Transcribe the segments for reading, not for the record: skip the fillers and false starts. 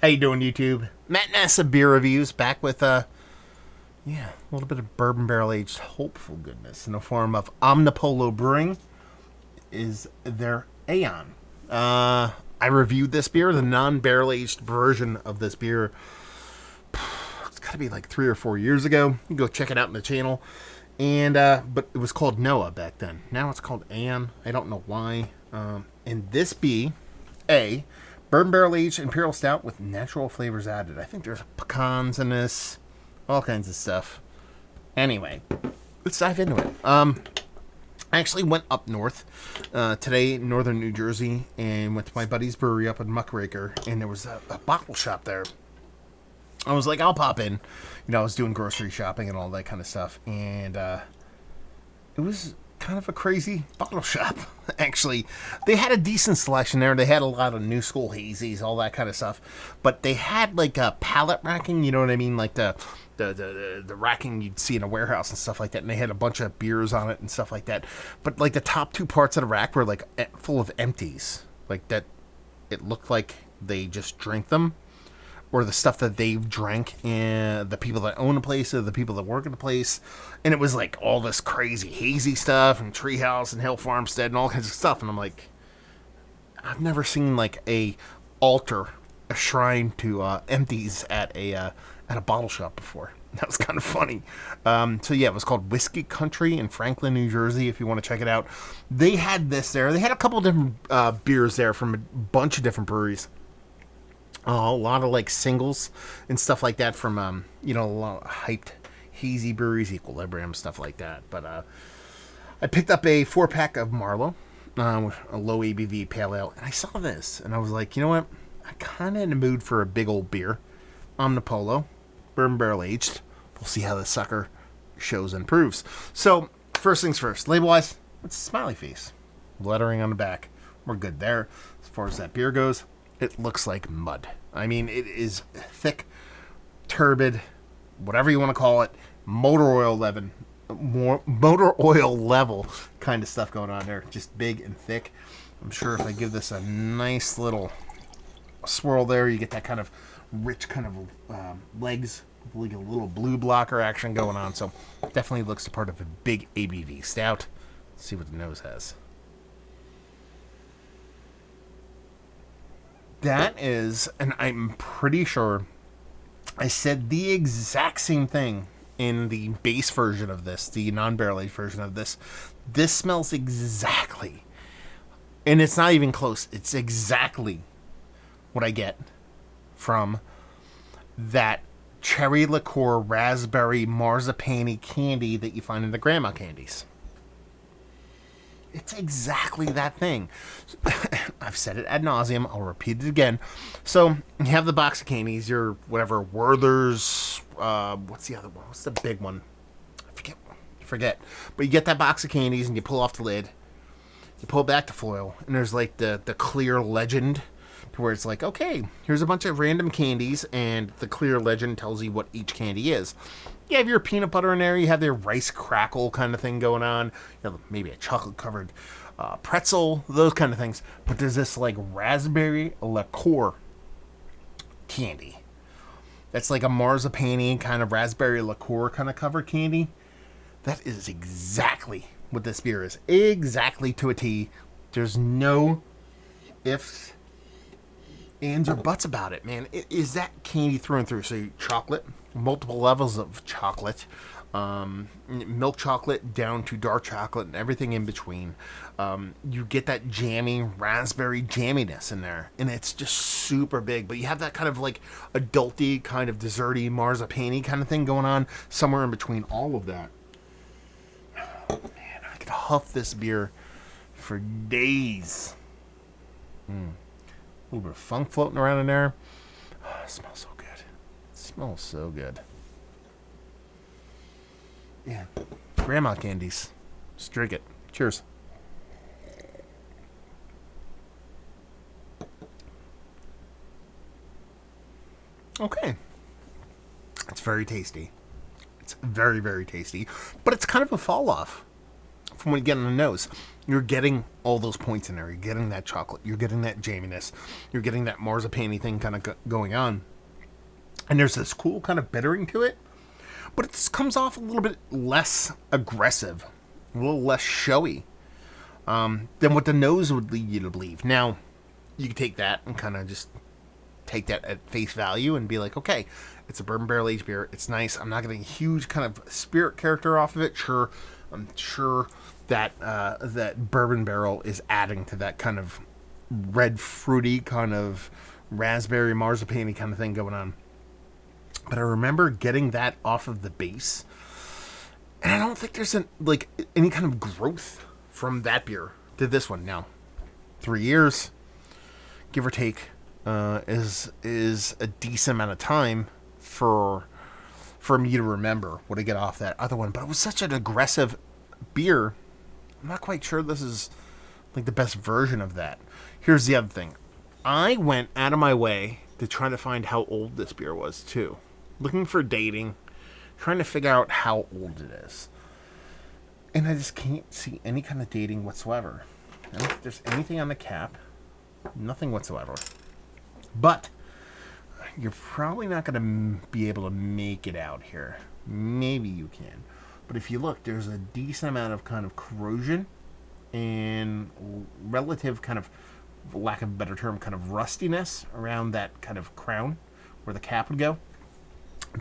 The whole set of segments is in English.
How you doing, YouTube? Matt Nassa Beer Reviews back with a little bit of bourbon barrel aged hopeful goodness in the form of Omnipollo Brewing is their Aeon. I reviewed this beer, the non-barrel aged version of this beer. It's got to be like 3 or 4 years ago. You can go check it out in the channel. And but it was called Noah back then. Now it's called Aeon. I don't know why. And this be a bourbon barrel aged imperial stout with natural flavors added. I think there's pecans in this, all kinds of stuff. Anyway, let's dive into it. I actually went up north today in northern New Jersey and went to my buddy's brewery up in Muckraker, and there was a bottle shop there. I was like, I'll pop in. You know, I was doing grocery shopping and all that kind of stuff, and it was kind of a crazy bottle shop, actually. They had a decent selection there. They had a lot of new school hazies, all that kind of stuff. But they had like a pallet racking, you know what I mean? Like the racking you'd see in a warehouse and stuff like that. And they had a bunch of beers on it and stuff like that. But like the top two parts of the rack were like full of empties. Like that, it looked like they just drank them. Or the stuff that they've drank, and the people that own the place, or the people that work at the place. And it was like all this crazy hazy stuff, and Treehouse, and Hill Farmstead, and all kinds of stuff. And I'm like, I've never seen like a altar, a shrine to empties at a bottle shop before. That was kind of funny. So yeah, it was called Whiskey Country in Franklin, New Jersey, if you want to check it out. They had this there. They had a couple different beers there from a bunch of different breweries. A lot of like singles and stuff like that from a lot of hyped hazy breweries, Equilibrium, stuff like that. But I picked up a 4-pack of Marlowe, with a low ABV pale ale, and I saw this and I was like, you know what? I'm kind of in the mood for a big old beer. Omnipollo, bourbon barrel aged. We'll see how this sucker shows and proves. So first things first, label wise, it's a smiley face, lettering on the back. We're good there. As far as that beer goes, it looks like mud. I mean, it is thick, turbid, whatever you want to call it, motor oil level kind of stuff going on there. Just big and thick. I'm sure if I give this a nice little swirl there, you get that kind of rich kind of legs, like a little blue blocker action going on. So definitely looks the part of a big ABV stout. Let's see what the nose has. That is, and I'm pretty sure I said the exact same thing in the base version of this, the non-barrel aged version of this. This smells exactly, and it's not even close, it's exactly what I get from that cherry liqueur raspberry marzipan candy that you find in the grandma candies. It's exactly that thing. I've said it ad nauseum. I'll repeat it again. So you have the box of candies, your whatever Werther's. What's the other one? What's the big one? I forget. But you get that box of candies and you pull off the lid. You pull back the foil, and there's like the clear legend, to where it's like, okay, here's a bunch of random candies, and the clear legend tells you what each candy is. You have your peanut butter in there. You have their rice crackle kind of thing going on. You have maybe a chocolate-covered pretzel, those kind of things. But there's this, like, raspberry liqueur candy. That's like a marzipan-y kind of raspberry liqueur kind of covered candy. That is exactly what this beer is. Exactly to a T. There's no ifs, ands, or buts about it, man. It is that candy through and through. So chocolate, multiple levels of chocolate, milk chocolate down to dark chocolate and everything in between. You get that jammy raspberry jamminess in there, and it's just super big. But you have that kind of like adulty, kind of desserty, marzipan-y kind of thing going on somewhere in between all of that. Man, I could huff this beer for days. A little bit of funk floating around in there. Oh, it smells so good. It smells so good. Yeah. Grandma candies. Just drink it. Cheers. Okay. It's very tasty. It's very, very tasty. But it's kind of a fall off. from what you get on the nose. You're getting all those points in there. You're getting that chocolate. You're getting that jaminess. You're getting that marzipan-y thing kind of going on. And there's this cool kind of bittering to it. But it just comes off a little bit less aggressive. A little less showy. Than what the nose would lead you to believe. Now, you can take that and kind of just take that at face value and be like, okay, it's a bourbon barrel aged beer. It's nice. I'm not getting a huge kind of spirit character off of it. Sure, I'm sure that that bourbon barrel is adding to that kind of red fruity kind of raspberry marzipan-y kind of thing going on. But I remember getting that off of the base, and I don't think there's any kind of growth from that beer to this one. Now, 3 years, give or take, is a decent amount of time for me to remember what I get off that other one. But it was such an aggressive beer. I'm not quite sure this is like the best version of that. Here's the other thing. I went out of my way to try to find how old this beer was too. Looking for dating, trying to figure out how old it is. And I just can't see any kind of dating whatsoever. I don't think there's anything on the cap. Nothing whatsoever. But you're probably not going to be able to make it out here. Maybe you can. But if you look, there's a decent amount of kind of corrosion and relative kind of, for lack of a better term, kind of rustiness around that kind of crown where the cap would go.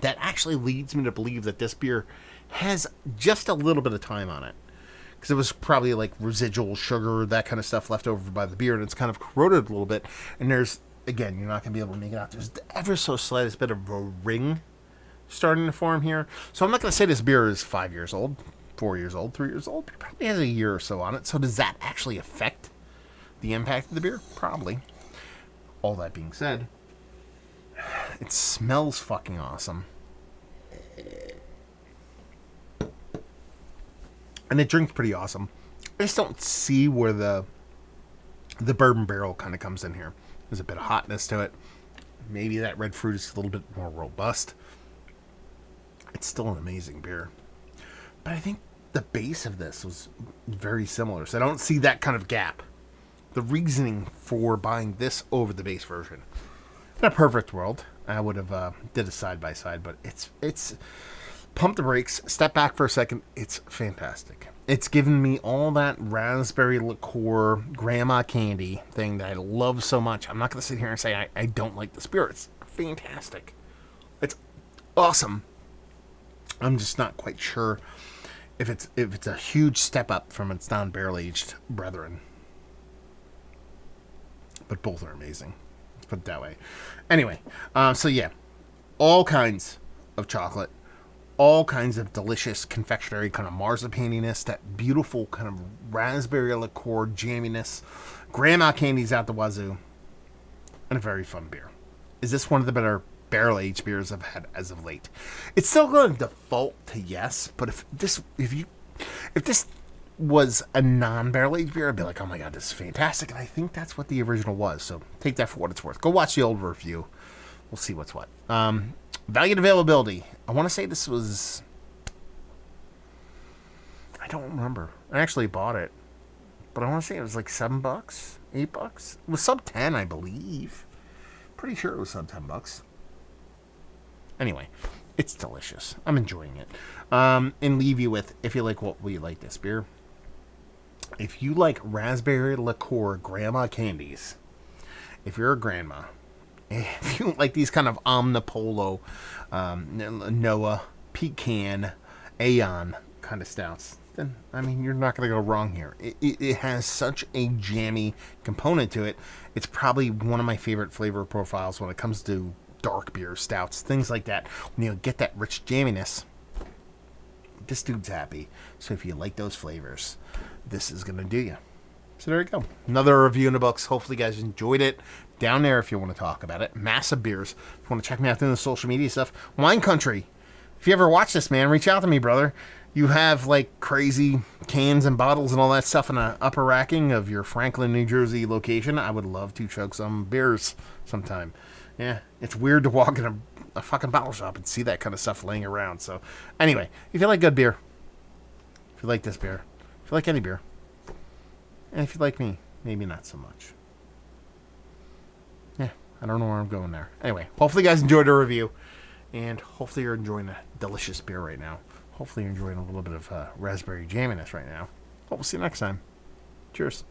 That actually leads me to believe that this beer has just a little bit of time on it. Because it was probably like residual sugar, that kind of stuff left over by the beer, and it's kind of corroded a little bit. And there's, again, you're not going to be able to make it out. There's ever so slightest bit of a ring starting to form here. So I'm not going to say this beer is 5 years old, 4 years old, 3 years old. It probably has a year or so on it. So does that actually affect the impact of the beer? Probably. All that being said, it smells fucking awesome. And it drinks pretty awesome. I just don't see where the bourbon barrel kind of comes in here. There's a bit of hotness to it. Maybe that red fruit is a little bit more robust. It's still an amazing beer. But I think the base of this was very similar. So I don't see that kind of gap. The reasoning for buying this over the base version. In a perfect world, I would have did a side-by-side. But it's pump the brakes, step back for a second. It's fantastic. It's given me all that raspberry liqueur, grandma candy thing that I love so much. I'm not going to sit here and say I don't like the spirits. Fantastic. It's awesome. I'm just not quite sure if it's a huge step up from its non-barrel aged brethren. But both are amazing. Let's put it that way. Anyway, so yeah, all kinds of chocolate. All kinds of delicious confectionery, kind of marzipaniness, that beautiful kind of raspberry liqueur jamminess, grandma candies out the wazoo, and a very fun beer. Is this one of the better barrel-aged beers I've had as of late? It's still going to default to yes, but if this was a non-barrel-aged beer, I'd be like, oh my god, this is fantastic, and I think that's what the original was, so take that for what it's worth. Go watch the old review. We'll see what's what. Value and availability. I want to say this was... I don't remember. I actually bought it. But I want to say it was like $7, $8. It was sub 10, I believe. Pretty sure it was sub $10. Anyway, it's delicious. I'm enjoying it. And leave you with, if you like what we like this beer. If you like raspberry liqueur grandma candies, if you're a grandma, if you like these kind of Omnipollo, Noah, Pecan, Aeon kind of stouts, then, I mean, you're not going to go wrong here. It has such a jammy component to it. It's probably one of my favorite flavor profiles when it comes to dark beer, stouts, things like that. When you get that rich jamminess, this dude's happy. So if you like those flavors, this is going to do you. So there you go. Another review in the books. Hopefully you guys enjoyed it. Down there if you want to talk about it. Massive Beers. If you want to check me out in the social media stuff. Wine Country. If you ever watch this, man, reach out to me, brother. You have like crazy cans and bottles and all that stuff in the upper racking of your Franklin, New Jersey location. I would love to chug some beers sometime. Yeah, it's weird to walk in a fucking bottle shop and see that kind of stuff laying around. So anyway, if you like good beer, if you like this beer, If you like any beer. And if you like me, maybe not so much. Yeah, I don't know where I'm going there. Anyway, hopefully you guys enjoyed the review. And hopefully you're enjoying a delicious beer right now. Hopefully you're enjoying a little bit of raspberry jamminess right now. But we'll see you next time. Cheers.